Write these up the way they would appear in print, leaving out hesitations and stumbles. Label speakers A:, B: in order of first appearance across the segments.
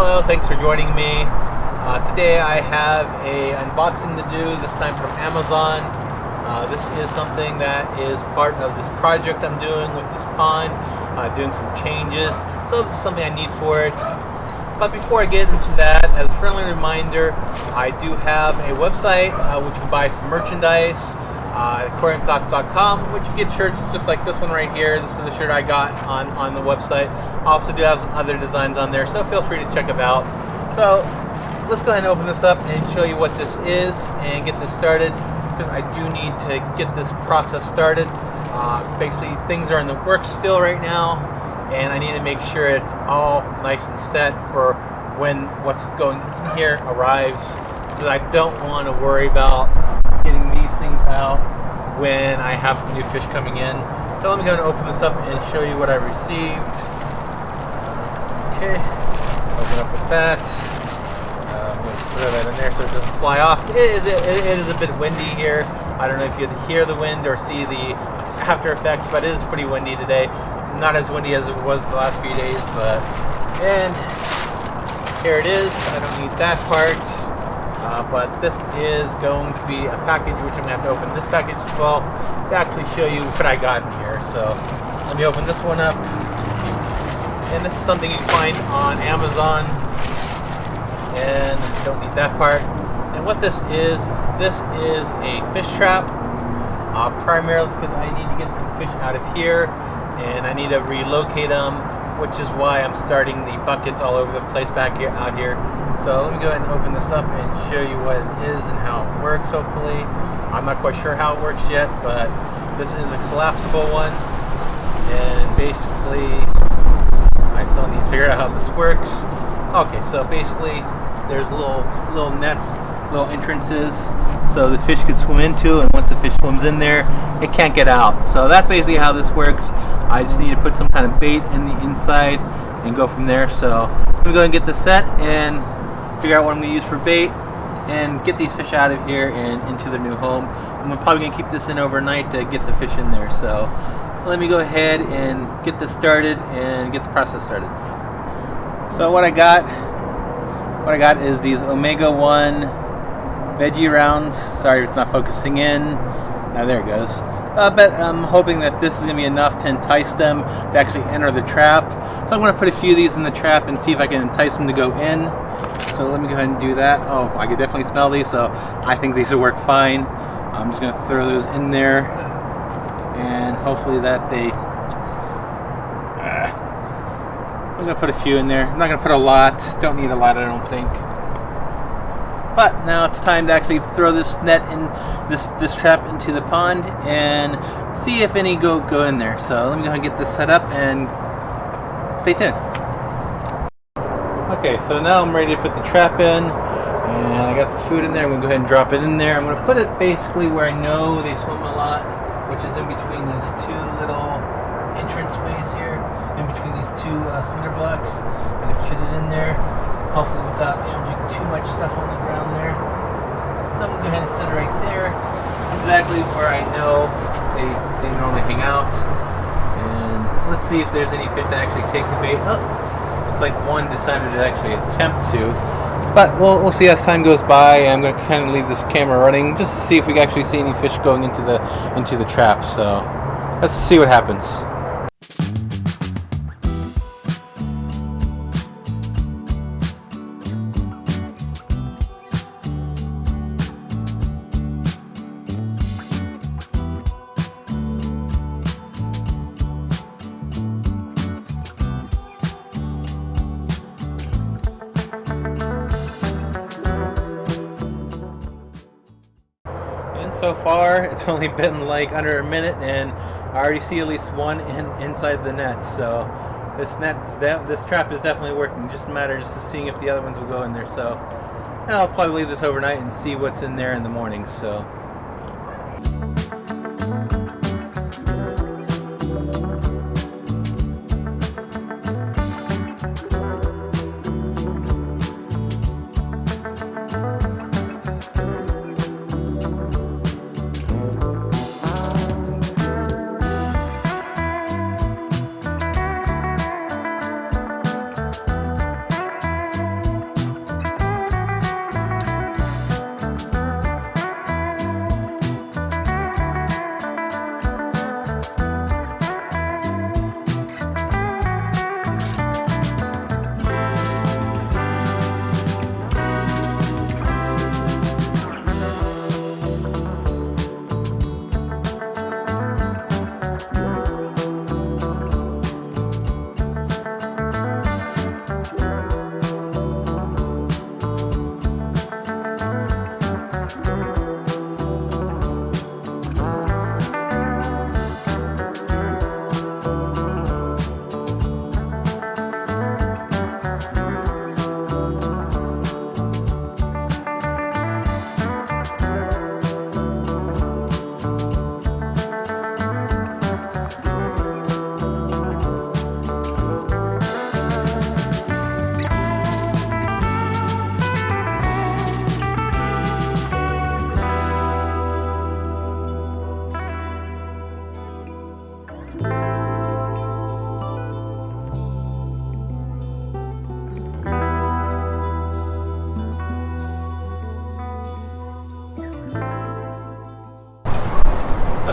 A: Hello, thanks for joining me. Today I have a unboxing to do, this time from Amazon. This is something that is part of this project I'm doing with this pond, doing some changes. So this is something I need for it. But before I get into that, as a friendly reminder, I do have a website which you can buy some merchandise. Aquariumthoughts.com, which you get shirts just like this one right here. This is the shirt I got on the website. I also do have some other designs on there, so feel free to check them out. So let's go ahead and open this up and show you what this is and get this started, because I do need to get this process started. Basically, things are in the works still right now, and I need to make sure it's all nice and set for when what's going in here arrives, because I don't want to worry about getting these things out when I have new fish coming in. So let me go and open this up and show you what I received. Okay, open up with that. I'm going to throw that in there so it doesn't fly off. It is a bit windy here. I don't know if you can hear the wind or see the after effects, but it is pretty windy today. Not as windy as it was the last few days, and here it is. I don't need that part. But this is going to be a package which I'm going to have to open this package as well to actually show you what I got in here. So let me open this one up. And this is something you can find on Amazon. And don't need that part. And what this is a fish trap. Primarily because I need to get some fish out of here. And I need to relocate them, which is why I'm starting the buckets all over the place back here, out here. So let me go ahead and open this up and show you what it is and how it works, hopefully. I'm not quite sure how it works yet, but this is a collapsible one. And basically, I still need to figure out how this works. Okay, so basically, there's little nets, little entrances, so the fish could swim into, and once the fish swims in there, it can't get out. So that's basically how this works. I just need to put some kind of bait in the inside and go from there. So I'm going to go and get this set and figure out what I'm going to use for bait and get these fish out of here and into their new home. I'm probably going to keep this in overnight to get the fish in there. So let me go ahead and get this started and get the process started. So what I got is these Omega-1 veggie rounds. Sorry if it's not focusing in. Now there it goes. But I'm hoping that this is going to be enough to entice them to actually enter the trap. So I'm going to put a few of these in the trap and see if I can entice them to go in. So let me go ahead and do that. Oh, I can definitely smell these, so I think these will work fine. I'm just going to throw those in there, and hopefully that they... I'm going to put a few in there. I'm not going to put a lot. Don't need a lot, I don't think. But now it's time to actually throw this net in, this trap into the pond and see if any go in there. So let me go ahead and get this set up and stay tuned. Okay, so now I'm ready to put the trap in, and I got the food in there. I'm going to go ahead and drop it in there. I'm going to put it basically where I know they swim a lot, which is in between these two little entrance ways here, in between these two cinder blocks. I'm going to fit it in there, hopefully without damaging too much stuff on the ground there. So I'm going to go ahead and set it right there, exactly where I know they normally hang out. And let's see if there's any fish that actually take the bait. Oh, looks like one decided to actually attempt to. But we'll see as time goes by. I'm going to kind of leave this camera running just to see if we can actually see any fish going into the trap. So let's see what happens. So far, it's only been like under a minute, and I already see at least one inside the net. So this trap is definitely working. Just a matter of seeing if the other ones will go in there. So now I'll probably leave this overnight and see what's in there in the morning. So.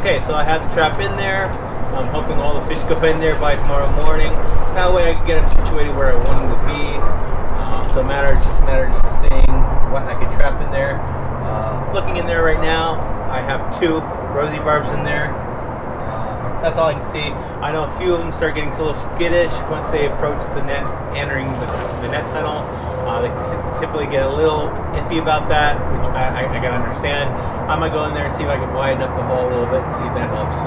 A: Okay, so I have the trap in there. I'm hoping all the fish go in there by tomorrow morning. That way I can get them situated where I want them to be. So just a matter of seeing what I can trap in there. Looking in there right now, I have 2 rosy barbs in there. That's all I can see. I know a few of them start getting a little skittish once they approach the net, entering the net tunnel. They typically get a little iffy about that, which I gotta understand. I might go in there and see if I can widen up the hole a little bit and see if that helps.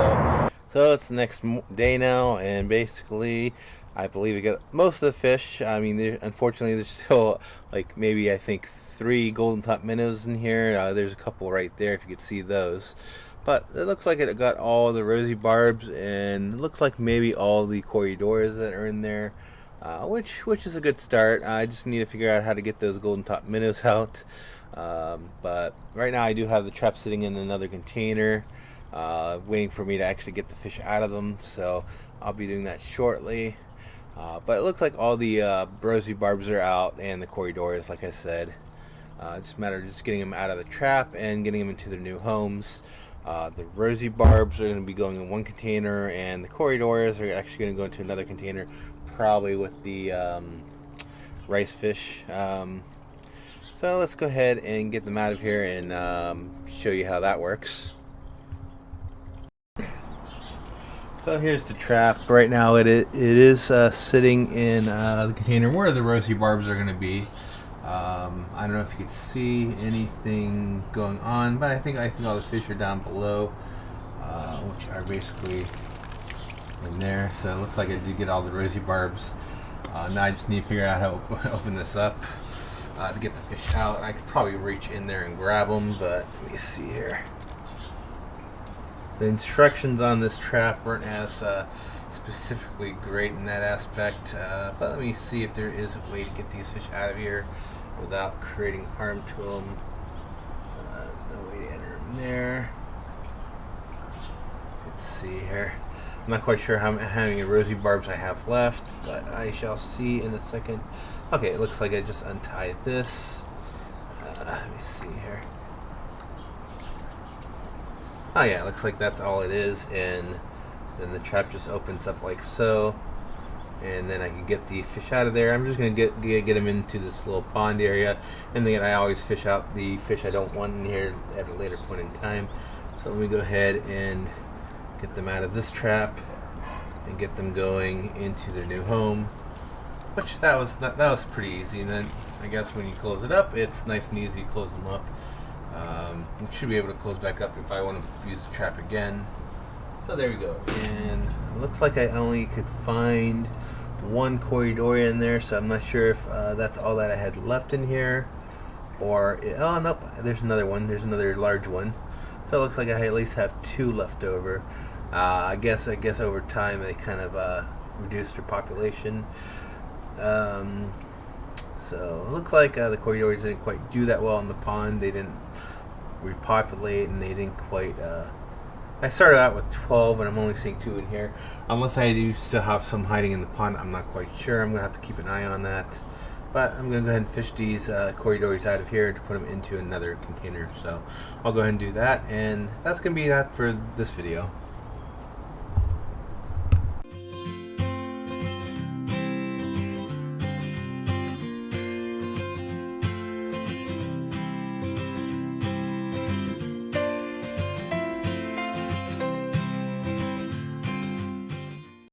A: So it's the next day now, and basically, I believe we got most of the fish. I mean, unfortunately, there's still like maybe I think 3 golden top minnows in here. There's a couple right there if you could see those. But it looks like it got all the rosy barbs, and it looks like maybe all the corridors that are in there, which is a good start. I just need to figure out how to get those golden top minnows out. But right now I do have the trap sitting in another container, waiting for me to actually get the fish out of them. So I'll be doing that shortly. But it looks like all the rosy barbs are out, and the corridors, like I said. Just a matter of just getting them out of the trap and getting them into their new homes. The rosy barbs are going to be going in one container, and the corridors are actually going to go into another container, probably with the rice fish. So let's go ahead and get them out of here and show you how that works. So here's the trap. Right now it is sitting in the container where the rosy barbs are going to be. I don't know if you could see anything going on, but I think all the fish are down below, which are basically in there. So it looks like I did get all the rosy barbs. Now I just need to figure out how to open this up to get the fish out. I could probably reach in there and grab them, but let me see here. The instructions on this trap weren't as specifically great in that aspect, but let me see if there is a way to get these fish out of here without creating harm to them. No way to enter them there. Let's see here. I'm not quite sure how many rosy barbs I have left, but I shall see in a second. Okay, it looks like I just untied this. Let me see here. Oh yeah, it looks like that's all it is, and then the trap just opens up like so, and then I can get the fish out of there. I'm just going to get them into this little pond area, and then I always fish out the fish I don't want in here at a later point in time. So let me go ahead and get them out of this trap and get them going into their new home, which that was pretty easy. And then I guess when you close it up, it's nice and easy to close them up. You should be able to close back up if I want to use the trap again. So there we go. And it looks like I only could find 1 corridor in there, so I'm not sure if that's all that I had left in here, or oh nope, there's another one. There's another large one. So it looks like I at least have 2 left over. I guess over time they kind of reduced their population. So it looks like the corridors didn't quite do that well in the pond. They didn't repopulate, and they didn't quite. I started out with 12, and I'm only seeing 2 in here. Unless I do still have some hiding in the pond, I'm not quite sure. I'm gonna have to keep an eye on that. But I'm gonna go ahead and fish these corridors out of here to put them into another container. So I'll go ahead and do that, and that's gonna be that for this video.